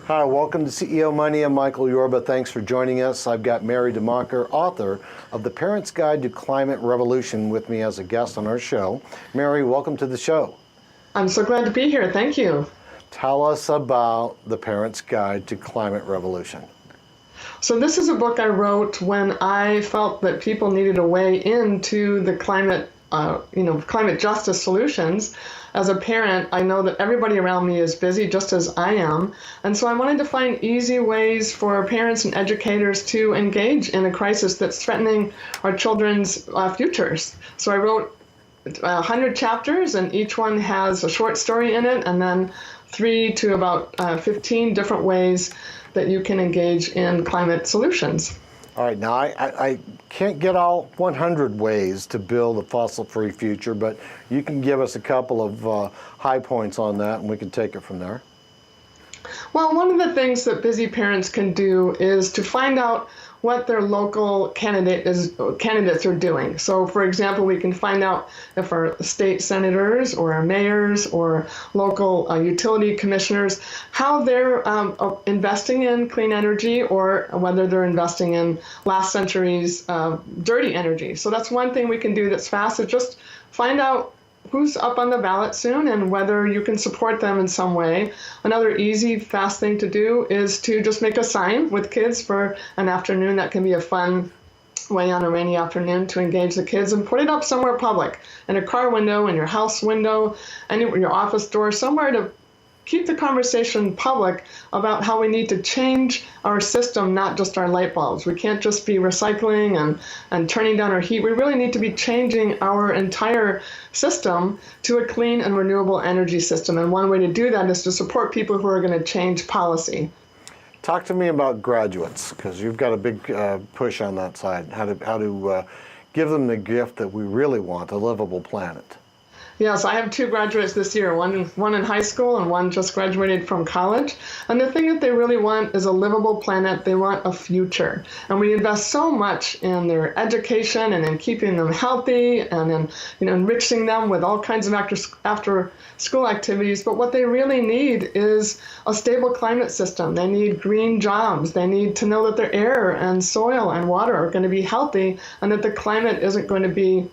Hi, welcome to CEO Money. I'm Michael Yorba. Thanks for joining us. I've got Mary DeMocker, author of The Parent's Guide to Climate Revolution, with me as a guest on our show. Mary, welcome to the show. I'm so glad to be here. Thank you. Tell us about The Parent's Guide to Climate Revolution. So this is a book I wrote when I felt that people needed a way into the climate justice solutions. As a parent, I know that everybody around me is busy, just as I am. And so I wanted to find easy ways for parents and educators to engage in a crisis that's threatening our children's futures. So I wrote 100 chapters, and each one has a short story in it, and then 3 to about 15 different ways that you can engage in climate solutions. All right, now I can't get all 100 ways to build a fossil-free future, but you can give us a couple of high points on that, and we can take it from there. Well, one of the things that busy parents can do is to find out what their local candidates are doing. So, for example, we can find out if our state senators or our mayors or local utility commissioners, how they're investing in clean energy, or whether they're investing in last century's dirty energy. So that's one thing we can do that's fast, is just find out who's up on the ballot soon and whether you can support them in some way. Another easy, fast thing to do is to just make a sign with kids for an afternoon. That can be a fun way on a rainy afternoon to engage the kids, and put it up somewhere public, in a car window, in your house window, anywhere, your office door, somewhere to keep the conversation public about how we need to change our system, not just our light bulbs. We can't just be recycling and turning down our heat. We really need to be changing our entire system to a clean and renewable energy system. And one way to do that is to support people who are going to change policy. Talk to me about graduates, because you've got a big push on that side. How to give them the gift that we really want, a livable planet. Yes, I have 2 graduates this year, one in high school and one just graduated from college. And the thing that they really want is a livable planet. They want a future. And we invest so much in their education and in keeping them healthy and in enriching them with all kinds of after school activities. But what they really need is a stable climate system. They need green jobs. They need to know that their air and soil and water are going to be healthy, and that the climate isn't going to become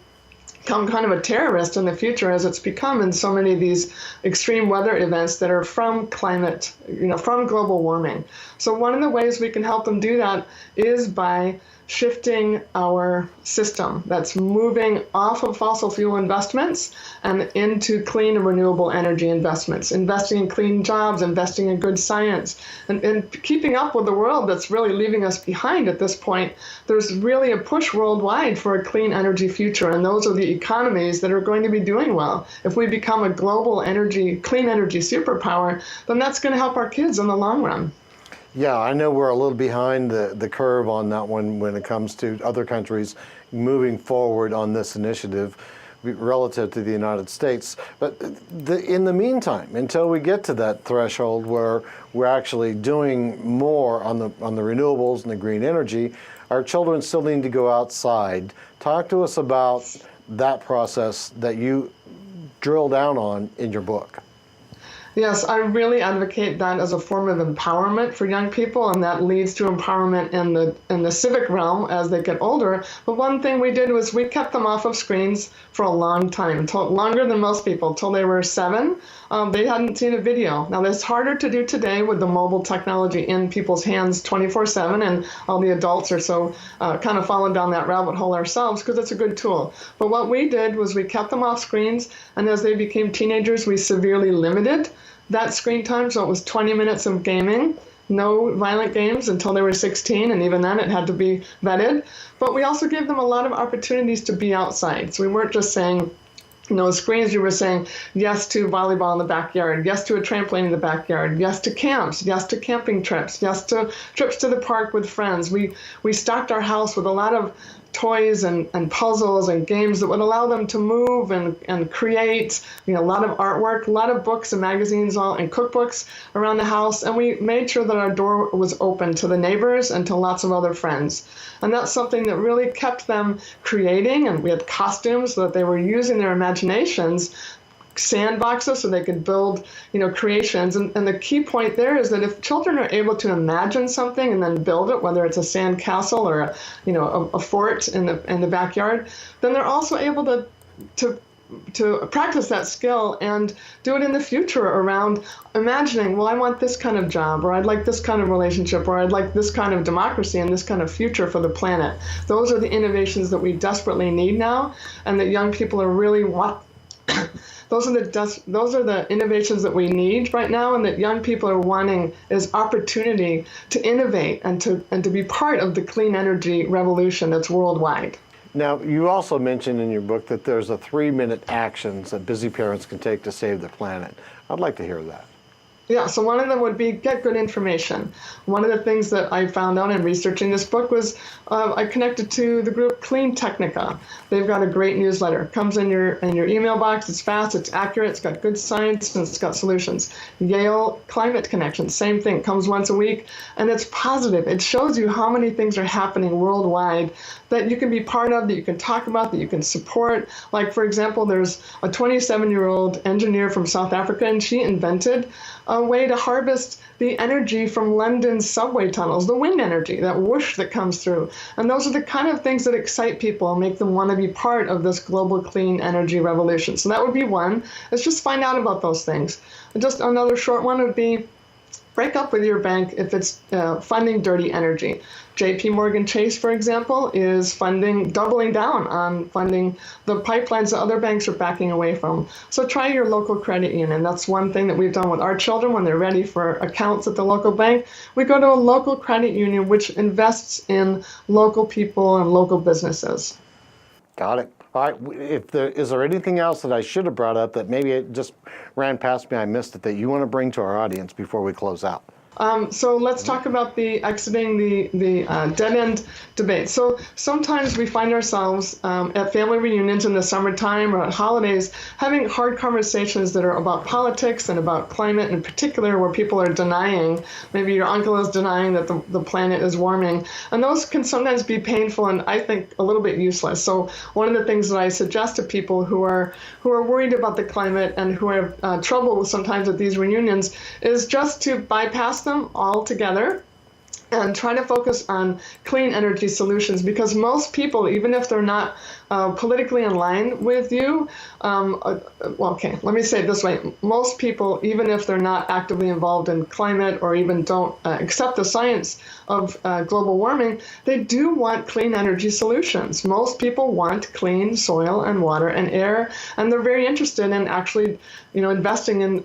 kind of a terrorist in the future, as it's become in so many of these extreme weather events that are from climate, from global warming. So one of the ways we can help them do that is by shifting our system that's moving off of fossil fuel investments and into clean and renewable energy investments, investing in clean jobs, investing in good science, and keeping up with the world that's really leaving us behind at this point. There's really a push worldwide for a clean energy future, and those are the economies that are going to be doing well. If we become a global clean energy superpower, then that's going to help our kids in the long run. Yeah, I know we're a little behind the curve on that one when it comes to other countries moving forward on this initiative relative to the United States. But in the meantime, until we get to that threshold where we're actually doing more on the renewables and the green energy, our children still need to go outside. Talk to us about that process that you drill down on in your book. Yes, I really advocate that as a form of empowerment for young people, and that leads to empowerment in the civic realm as they get older. But one thing we did was we kept them off of screens for a long time, longer than most people, till they were 7. They hadn't seen a video. Now, that's harder to do today with the mobile technology in people's hands 24/7, and all the adults are so kind of fallen down that rabbit hole ourselves, because it's a good tool. But what we did was we kept them off screens, and as they became teenagers, we severely limited that screen time. So it was 20 minutes of gaming, no violent games until they were 16, and even then it had to be vetted. But we also gave them a lot of opportunities to be outside. So we weren't just saying, screens. You were saying yes to volleyball in the backyard, yes to a trampoline in the backyard, yes to camps, yes to camping trips, yes to trips to the park with friends. We stocked our house with a lot of toys and puzzles and games that would allow them to move and create, a lot of artwork, a lot of books and magazines and cookbooks around the house. And we made sure that our door was open to the neighbors and to lots of other friends. And that's something that really kept them creating. And we had costumes so that they were using their imaginations sandboxes so they could build, creations. And the key point there is that if children are able to imagine something and then build it, whether it's a sand castle or a fort in the backyard, then they're also able to practice that skill and do it in the future around imagining, well, I want this kind of job, or I'd like this kind of relationship, or I'd like this kind of democracy and this kind of future for the planet. Those are the innovations that we desperately need now, and that young people are really those are the innovations that we need right now, and that young people are wanting is opportunity to innovate and to be part of the clean energy revolution that's worldwide. Now, you also mentioned in your book that there's a 3-minute actions that busy parents can take to save the planet. I'd like to hear that. Yeah, so one of them would be get good information. One of the things that I found out in researching this book was I connected to the group Clean Technica. They've got a great newsletter. It comes in your email box. It's fast, it's accurate, it's got good science, and it's got solutions. Yale Climate Connection, same thing, comes once a week, and it's positive. It shows you how many things are happening worldwide that you can be part of, that you can talk about, that you can support. Like, for example, there's a 27-year-old engineer from South Africa, and she invented a way to harvest the energy from London's subway tunnels, the wind energy, that whoosh that comes through. And those are the kind of things that excite people and make them want to be part of this global clean energy revolution. So that would be one. Let's just find out about those things. And just another short one would be break up with your bank if it's funding dirty energy. JP Morgan Chase, for example, is doubling down on funding the pipelines that other banks are backing away from. So try your local credit union. That's one thing that we've done with our children when they're ready for accounts at the local bank. We go to a local credit union which invests in local people and local businesses. Got it. All right. Is there anything else that I should have brought up that maybe it just ran past me, I missed it, that you want to bring to our audience before we close out? So let's talk about the exiting the dead-end debate. So sometimes we find ourselves at family reunions in the summertime or at holidays having hard conversations that are about politics and about climate in particular, where people are denying, maybe your uncle is denying that the planet is warming. And those can sometimes be painful and I think a little bit useless. So one of the things that I suggest to people who are worried about the climate and who have trouble sometimes at these reunions is just to bypass them altogether and try to focus on clean energy solutions, because most people, even if they're not politically in line with you, let me say it this way, most people, even if they're not actively involved in climate or even don't accept the science of global warming, they do want clean energy solutions. Most people want clean soil and water and air, and they're very interested in actually, investing in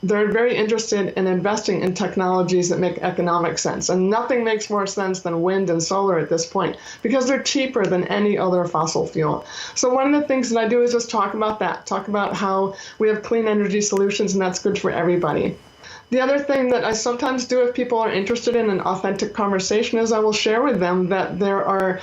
they're very interested in investing in technologies that make economic sense. And nothing makes more sense than wind and solar at this point because they're cheaper than any other fossil fuel. So one of the things that I do is just talk about that, talk about how we have clean energy solutions and that's good for everybody. The other thing that I sometimes do if people are interested in an authentic conversation is I will share with them that there are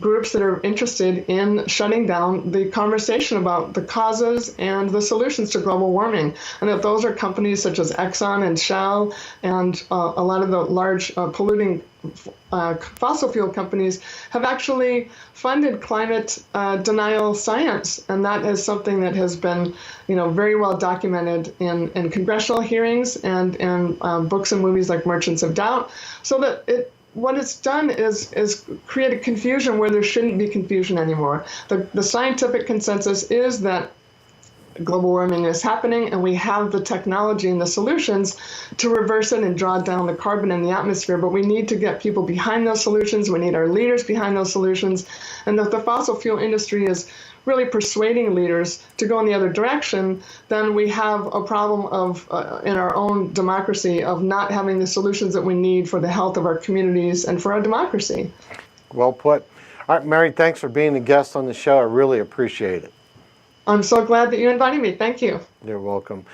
groups that are interested in shutting down the conversation about the causes and the solutions to global warming, and that those are companies such as Exxon and Shell and a lot of the large polluting fossil fuel companies have actually funded climate denial science, and that is something that has been, very well documented in congressional hearings and in books and movies like Merchants of Doubt. So that what it's done is created confusion where there shouldn't be confusion anymore. The scientific consensus is that global warming is happening, and we have the technology and the solutions to reverse it and draw down the carbon in the atmosphere, but we need to get people behind those solutions. We need our leaders behind those solutions, and if the fossil fuel industry is really persuading leaders to go in the other direction, then we have a problem of, in our own democracy, of not having the solutions that we need for the health of our communities and for our democracy. Well put. All right, Mary, thanks for being a guest on the show. I really appreciate it. I'm so glad that you invited me. Thank you. You're welcome.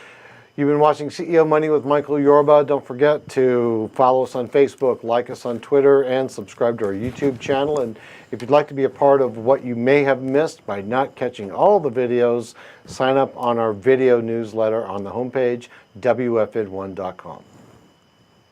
You've been watching CEO Money with Michael Yorba. Don't forget to follow us on Facebook, like us on Twitter, and subscribe to our YouTube channel. And if you'd like to be a part of what you may have missed by not catching all the videos, sign up on our video newsletter on the homepage, WFID1.com.